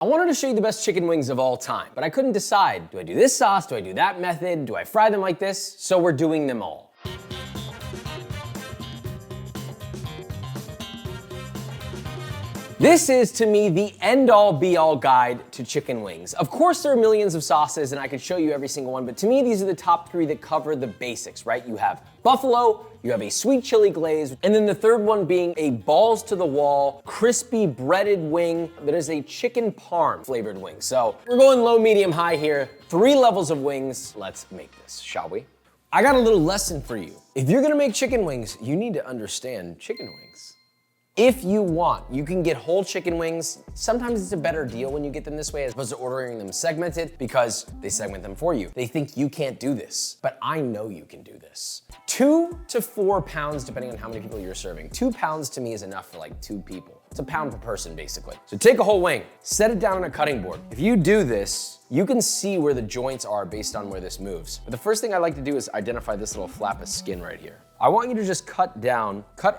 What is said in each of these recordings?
I wanted to show you the best chicken wings of all time, but I couldn't decide. Do I do this sauce? Do I do that method? Do I fry them like this? So we're doing them all. This is, to me, the end-all be-all guide to chicken wings. Of course, there are millions of sauces and I could show you every single one, but to me, these are the top 3 that cover the basics, right? You have buffalo, you have a sweet chili glaze, and then the third one being a balls-to-the-wall, crispy breaded wing that is a chicken parm flavored wing. So we're going low, medium, high here. 3 levels of wings. Let's make this, shall we? I got a little lesson for you. If you're gonna make chicken wings, you need to understand chicken wings. If you want, you can get whole chicken wings. Sometimes it's a better deal when you get them this way as opposed to ordering them segmented because they segment them for you. They think you can't do this, but I know you can do this. 2 to 4 pounds, depending on how many people you're serving. 2 pounds to me is enough for like 2 people. It's a pound per person, basically. So take a whole wing, set it down on a cutting board. If you do this, you can see where the joints are based on where this moves. But the first thing I like to do is identify this little flap of skin right here. I want you to just cut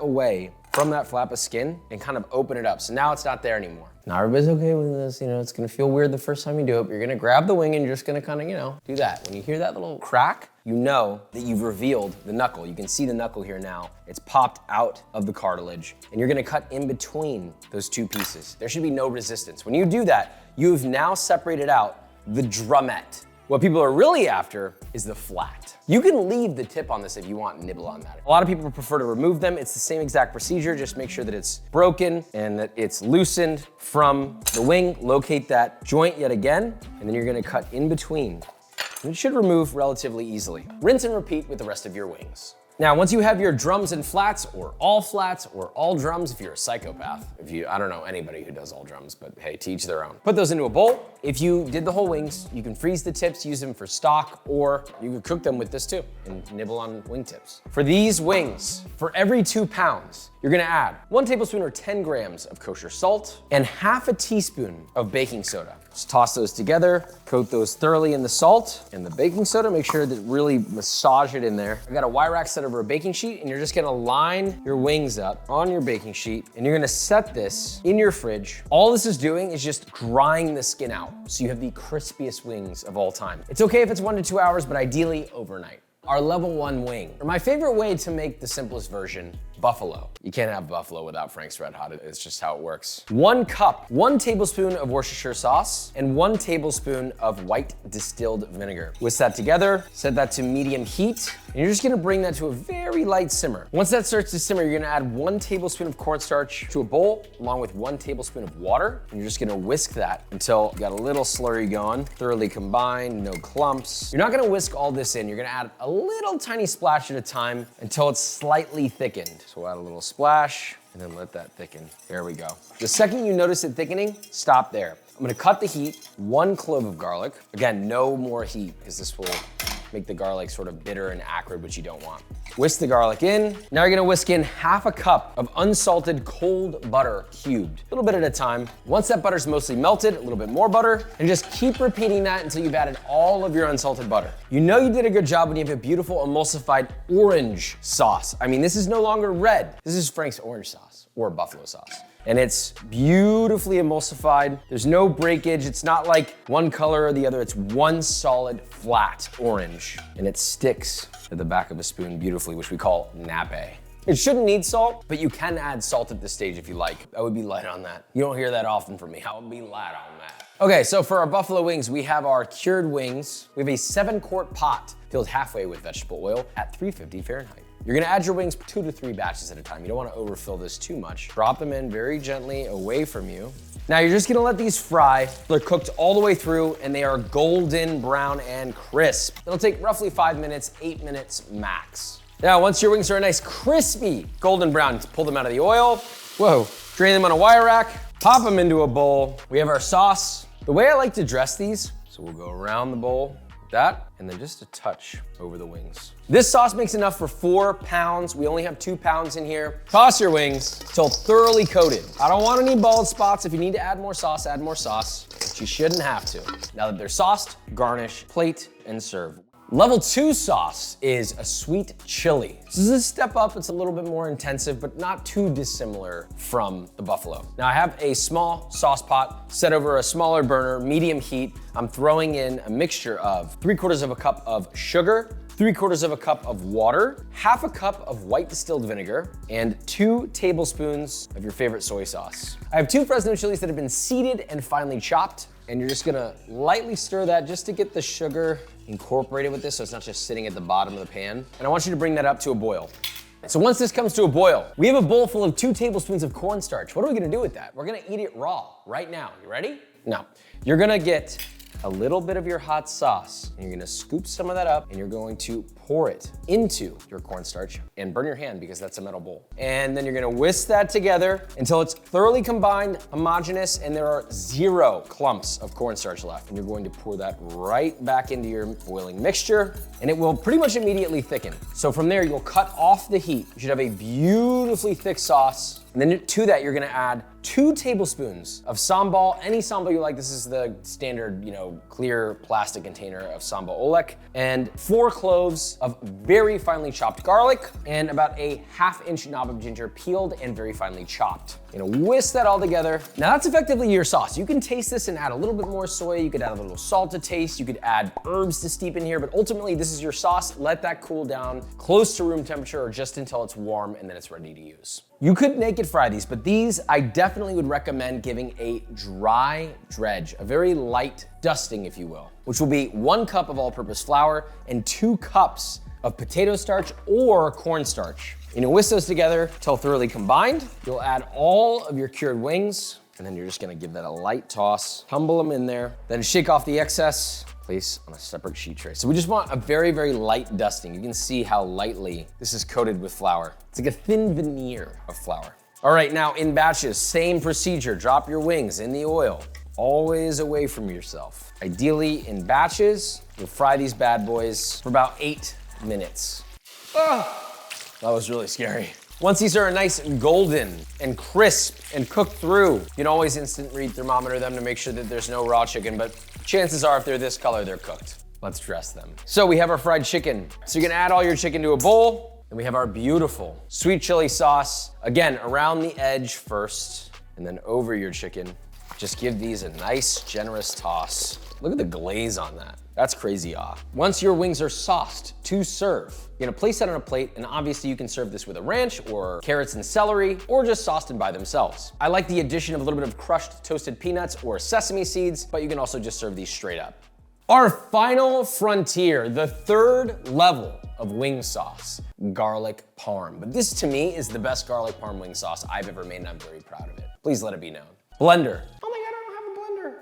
away from that flap of skin and kind of open it up. So now it's not there anymore. Now everybody's okay with this, it's gonna feel weird the first time you do it, but you're gonna grab the wing and you're just gonna kind of, do that. When you hear that little crack, you know that you've revealed the knuckle. You can see the knuckle here now. It's popped out of the cartilage and you're gonna cut in between those 2 pieces. There should be no resistance. When you do that, you've now separated out the drumette. What people are really after is the flat. You can leave the tip on this if you want and nibble on that. A lot of people prefer to remove them. It's the same exact procedure. Just make sure that it's broken and that it's loosened from the wing. Locate that joint yet again, and then you're gonna cut in between. And it should remove relatively easily. Rinse and repeat with the rest of your wings. Now, once you have your drums and flats or all drums if you're a psychopath, I don't know anybody who does all drums, but hey, to each their own. Put those into a bowl. If you did the whole wings, you can freeze the tips, use them for stock, or you could cook them with this too and nibble on wing tips. For these wings, for every 2 pounds, you're gonna add 1 tablespoon or 10 grams of kosher salt and half a teaspoon of baking soda. Just toss those together, coat those thoroughly in the salt and the baking soda. Make sure to really massage it in there. I got a wire rack set over a baking sheet and you're just gonna line your wings up on your baking sheet and you're gonna set this in your fridge. All this is doing is just drying the skin out so you have the crispiest wings of all time. It's okay if it's 1 to 2 hours, but ideally overnight. Our level 1 wing. My favorite way to make the simplest version, buffalo. You can't have buffalo without Frank's Red Hot. It's just how it works. 1 cup, 1 tablespoon of Worcestershire sauce, and 1 tablespoon of white distilled vinegar. Whisk that together, set that to medium heat, and you're just gonna bring that to a very light simmer. Once that starts to simmer, you're gonna add 1 tablespoon of cornstarch to a bowl, along with 1 tablespoon of water, and you're just gonna whisk that until you got a little slurry going, thoroughly combined, no clumps. You're not gonna whisk all this in, you're gonna add a little tiny splash at a time until it's slightly thickened. So we'll add a little splash and then let that thicken. There we go. The second you notice it thickening, stop there. I'm gonna cut the heat, 1 clove of garlic. Again, no more heat because this will make the garlic sort of bitter and acrid, which you don't want. Whisk the garlic in. Now you're gonna whisk in half a cup of unsalted cold butter cubed, a little bit at a time. Once that butter's mostly melted, a little bit more butter, and just keep repeating that until you've added all of your unsalted butter. You know you did a good job when you have a beautiful emulsified orange sauce. I mean, this is no longer red. This is Frank's orange sauce or buffalo sauce. And it's beautifully emulsified. There's no breakage. It's not like one color or the other. It's one solid flat orange. And it sticks to the back of a spoon beautifully, which we call nappe. It shouldn't need salt, but you can add salt at this stage if you like. I would be light on that. You don't hear that often from me. I would be light on that. Okay, so for our buffalo wings, we have our cured wings. We have a 7-quart pot filled halfway with vegetable oil at 350 Fahrenheit. You're gonna add your wings 2 to 3 batches at a time. You don't wanna overfill this too much. Drop them in very gently away from you. Now you're just gonna let these fry. They're cooked all the way through and they are golden brown and crisp. It'll take roughly 5 minutes, 8 minutes max. Now, once your wings are a nice crispy golden brown, pull them out of the oil. Whoa, drain them on a wire rack, pop them into a bowl. We have our sauce. The way I like to dress these, so we'll go around the bowl, that, and then just a touch over the wings. This sauce makes enough for 4 pounds. We only have 2 pounds in here. Toss your wings till thoroughly coated. I don't want any bald spots. If you need to add more sauce, but you shouldn't have to. Now that they're sauced, garnish, plate, and serve. Level 2 sauce is a sweet chili. This is a step up, it's a little bit more intensive, but not too dissimilar from the buffalo. Now I have a small sauce pot set over a smaller burner, medium heat. I'm throwing in a mixture of 3/4 of a cup of sugar, 3/4 of a cup of water, half a cup of white distilled vinegar, and 2 tablespoons of your favorite soy sauce. I have 2 Fresno chilies that have been seeded and finely chopped, and you're just gonna lightly stir that just to get the sugar incorporated with this so it's not just sitting at the bottom of the pan. And I want you to bring that up to a boil. So once this comes to a boil, we have a bowl full of 2 tablespoons of cornstarch. What are we gonna do with that? We're gonna eat it raw right now. You ready? Now, you're gonna get a little bit of your hot sauce, and you're gonna scoop some of that up, and you're going to pour it into your cornstarch, and burn your hand because that's a metal bowl. And then you're gonna whisk that together until it's thoroughly combined, homogeneous, and there are 0 clumps of cornstarch left. And you're going to pour that right back into your boiling mixture, and it will pretty much immediately thicken. So from there, you'll cut off the heat. You should have a beautifully thick sauce. And then to that, you're gonna add 2 tablespoons of sambal, any sambal you like. This is the standard, clear plastic container of sambal oelek, and 4 cloves of very finely chopped garlic, and about a 1/2 inch knob of ginger, peeled and very finely chopped. Whisk that all together. Now that's effectively your sauce. You can taste this and add a little bit more soy. You could add a little salt to taste. You could add herbs to steep in here, but ultimately this is your sauce. Let that cool down close to room temperature or just until it's warm, and then it's ready to use. You could naked fry these, but these I definitely would recommend giving a dry dredge, a very light dusting, if you will, which will be 1 cup of all-purpose flour and 2 cups of potato starch or cornstarch. Whisk those together till thoroughly combined. You'll add all of your cured wings, and then you're just gonna give that a light toss, tumble them in there, then shake off the excess, place on a separate sheet tray. So we just want a very, very light dusting. You can see how lightly this is coated with flour. It's like a thin veneer of flour. All right, now in batches, same procedure. Drop your wings in the oil, always away from yourself. Ideally in batches, you'll fry these bad boys for about 8 minutes. Oh, that was really scary. Once these are nice and golden and crisp and cooked through, you can always instant read thermometer them to make sure that there's no raw chicken, but chances are if they're this color, they're cooked. Let's dress them. So we have our fried chicken. So you're gonna add all your chicken to a bowl, and we have our beautiful sweet chili sauce. Again, around the edge first, and then over your chicken. Just give these a nice, generous toss. Look at the glaze on that. That's crazy, Once your wings are sauced to serve, you're gonna place that on a plate, and obviously you can serve this with a ranch or carrots and celery, or just sauced them by themselves. I like the addition of a little bit of crushed toasted peanuts or sesame seeds, but you can also just serve these straight up. Our final frontier, the 3rd level of wing sauce, garlic parm. But this to me is the best garlic parm wing sauce I've ever made, and I'm very proud of it. Please let it be known. Blender.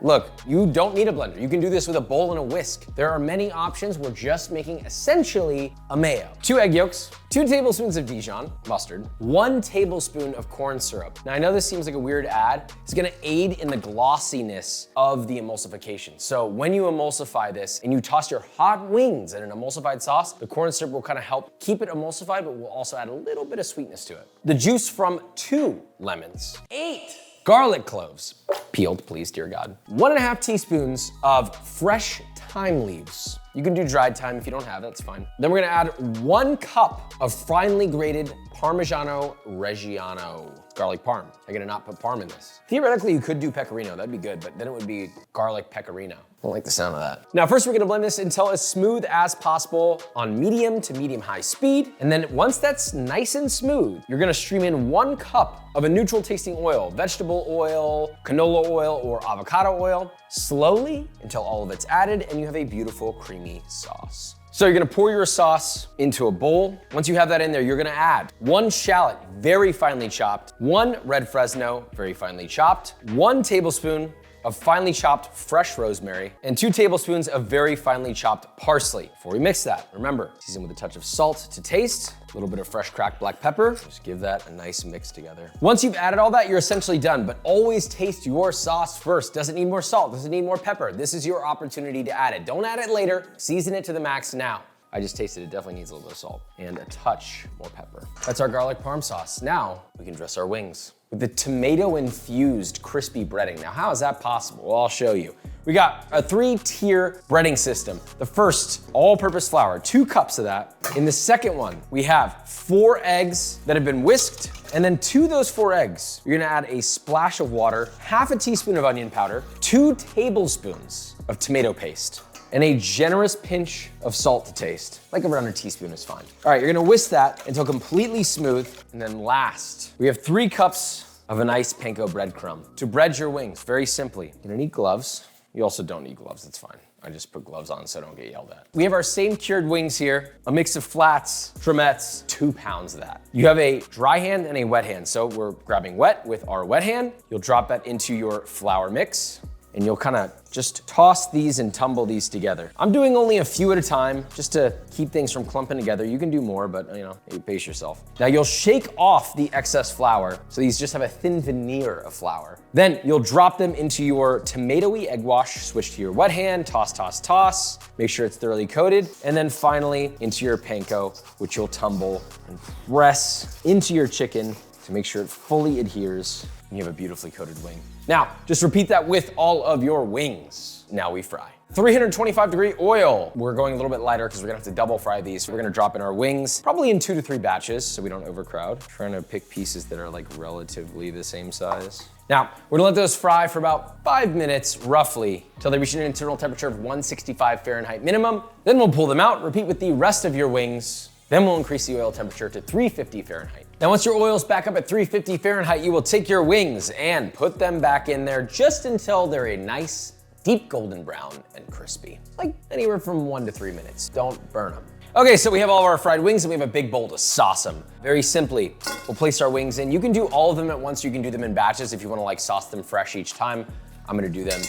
Look, you don't need a blender. You can do this with a bowl and a whisk. There are many options. We're just making essentially a mayo. 2 egg yolks, 2 tablespoons of Dijon mustard, 1 tablespoon of corn syrup. Now I know this seems like a weird add. It's gonna aid in the glossiness of the emulsification. So when you emulsify this and you toss your hot wings in an emulsified sauce, the corn syrup will kind of help keep it emulsified, but will also add a little bit of sweetness to it. The juice from 2 lemons, 8 garlic cloves, peeled, please, dear God. 1.5 teaspoons of fresh thyme leaves. You can do dried thyme if you don't have it, that's fine. Then we're gonna add 1 cup of finely grated Parmigiano Reggiano garlic parm. I'm gonna not put parm in this. Theoretically, you could do pecorino, that'd be good, but then it would be garlic pecorino. I don't like the sound of that. Now, first we're gonna blend this until as smooth as possible on medium to medium-high speed. And then once that's nice and smooth, you're gonna stream in 1 cup of a neutral tasting oil, vegetable oil, canola oil, or avocado oil, slowly until all of it's added and you have a beautiful creamy sauce. So you're gonna pour your sauce into a bowl. Once you have that in there, you're gonna add 1 shallot, very finely chopped, 1 red Fresno, very finely chopped, 1 tablespoon of finely chopped fresh rosemary, and 2 tablespoons of very finely chopped parsley. Before we mix that, remember, season with a touch of salt to taste, a little bit of fresh cracked black pepper. Just give that a nice mix together. Once you've added all that, you're essentially done, but always taste your sauce first. Does it need more salt? Does it need more pepper? This is your opportunity to add it. Don't add it later, season it to the max now. I just tasted it, definitely needs a little bit of salt and a touch more pepper. That's our garlic parm sauce. Now we can dress our wings with the tomato infused crispy breading. Now, how is that possible? Well, I'll show you. We got a 3-tier breading system. The first, all-purpose flour, 2 cups of that. In the second one, we have 4 eggs that have been whisked, and then to those 4 eggs, you're gonna add a splash of water, half a teaspoon of onion powder, 2 tablespoons of tomato paste, and a generous pinch of salt to taste. Like around a teaspoon is fine. All right, you're gonna whisk that until completely smooth, and then last, we have 3 cups of a nice panko breadcrumb. To bread your wings, very simply, you're gonna need gloves. You also don't need gloves, it's fine. I just put gloves on so I don't get yelled at. We have our same cured wings here, a mix of flats, drumettes, 2 pounds of that. You have a dry hand and a wet hand. So we're grabbing wet with our wet hand. You'll drop that into your flour mix, and you'll kind of just toss these and tumble these together. I'm doing only a few at a time just to keep things from clumping together. You can do more, but you pace yourself. Now you'll shake off the excess flour, so these just have a thin veneer of flour. Then you'll drop them into your tomatoey egg wash, switch to your wet hand, toss, toss, toss, make sure it's thoroughly coated, and then finally into your panko, which you'll tumble and press into your chicken to make sure it fully adheres, and you have a beautifully coated wing. Now, just repeat that with all of your wings. Now we fry. 325-degree oil. We're going a little bit lighter because we're gonna have to double fry these. We're gonna drop in our wings, probably in 2 to 3 batches so we don't overcrowd. Trying to pick pieces that are like relatively the same size. Now, we're gonna let those fry for about 5 minutes, roughly, till they reach an internal temperature of 165 Fahrenheit minimum. Then we'll pull them out, repeat with the rest of your wings. Then we'll increase the oil temperature to 350 Fahrenheit. Now, once your oil's back up at 350 Fahrenheit, you will take your wings and put them back in there just until they're a nice, deep golden brown and crispy. Like anywhere from 1 to 3 minutes. Don't burn them. Okay, so we have all of our fried wings and we have a big bowl to sauce them. Very simply, we'll place our wings in. You can do all of them at once. You can do them in batches if you wanna like sauce them fresh each time. I'm gonna do them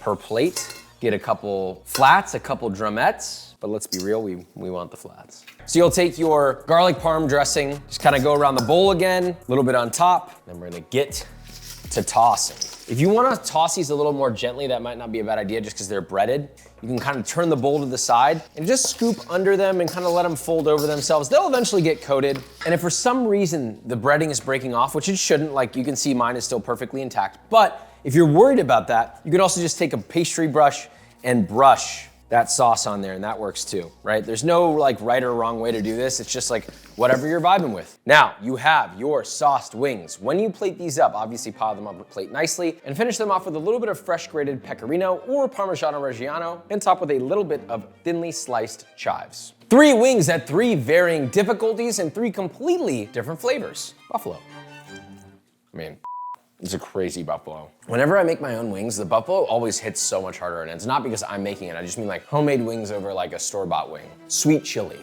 per plate. Get a couple flats, a couple drumettes, but let's be real, we want the flats. So you'll take your garlic parm dressing, just kind of go around the bowl again, a little bit on top, then we're gonna get to tossing. If you wanna toss these a little more gently, that might not be a bad idea just because they're breaded. You can kind of turn the bowl to the side and just scoop under them and kind of let them fold over themselves. They'll eventually get coated. And if for some reason the breading is breaking off, which it shouldn't, like you can see mine is still perfectly intact, but if you're worried about that, you can also just take a pastry brush and brush that sauce on there, and that works too, right? There's no like right or wrong way to do this. It's just like whatever you're vibing with. Now, you have your sauced wings. When you plate these up, obviously pile them up on a plate nicely and finish them off with a little bit of fresh grated pecorino or Parmigiano Reggiano and top with a little bit of thinly sliced chives. 3 wings at 3 varying difficulties and 3 completely different flavors. Buffalo. I mean, it's a crazy buffalo. Whenever I make my own wings, the buffalo always hits so much harder, and it's not because I'm making it, I just mean like homemade wings over like a store-bought wing. Sweet chili,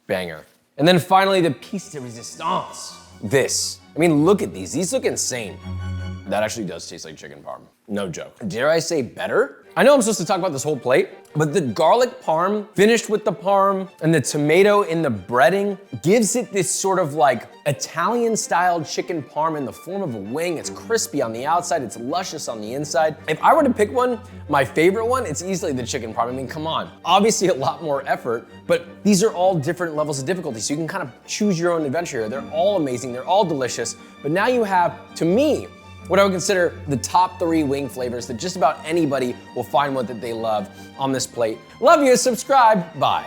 banger. And then finally, the piece de resistance. This. I mean, look at these look insane. That actually does taste like chicken parm, no joke. Dare I say better? I know I'm supposed to talk about this whole plate, but the garlic parm finished with the parm and the tomato in the breading gives it this sort of like Italian-styled chicken parm in the form of a wing. It's crispy on the outside, it's luscious on the inside. If I were to pick one, my favorite one, it's easily the chicken parm. I mean, come on. Obviously a lot more effort, but these are all different levels of difficulty, so you can kind of choose your own adventure here. They're all amazing, they're all delicious, but now you have, to me, what I would consider the top 3 wing flavors that just about anybody will find one that they love on this plate. Love you, subscribe, bye.